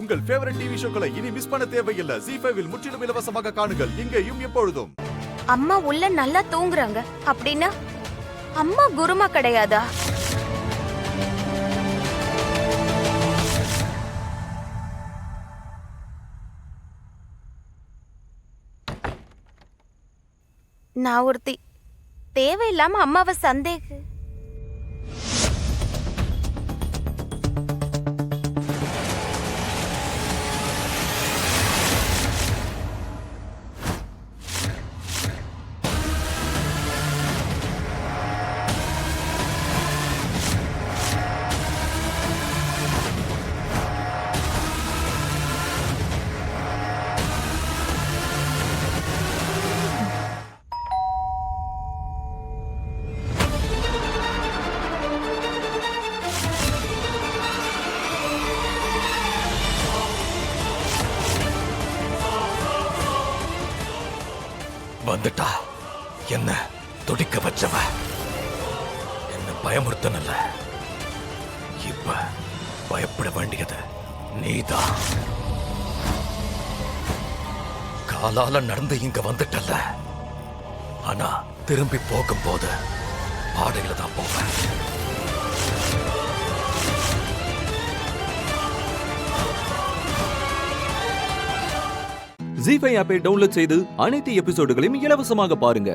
உங்கள் favourite TV ஷோக்களை இனி miss பண்ண தேவையில்லை. ZEE5 இல் முற்றிலும் இலவசமாக காணுங்கள். இங்கேயும் எப்பொழுதும். அம்மா உள்ள நல்லா தூங்குறாங்க அப்படின்னா அம்மா குருமா கிடையாதா? நான் ஒருத்தி தேவையில்லாம அம்மாவை வந்துட்டா என்ன துடிக்க வச்சவ, என்ன பயமுறுத்தனல்ல. இப்ப பயப்பட வேண்டியது நீதான். காலால நடந்து இங்க வந்துட்டல்ல, ஆனா திரும்பி போகும்போது பாடையில தான் போவேன். ZEE5 ஆப்பை டவுன்லோட் செய்து அனைத்து எபிசோடுகளையும் இலவசமாக பாருங்க.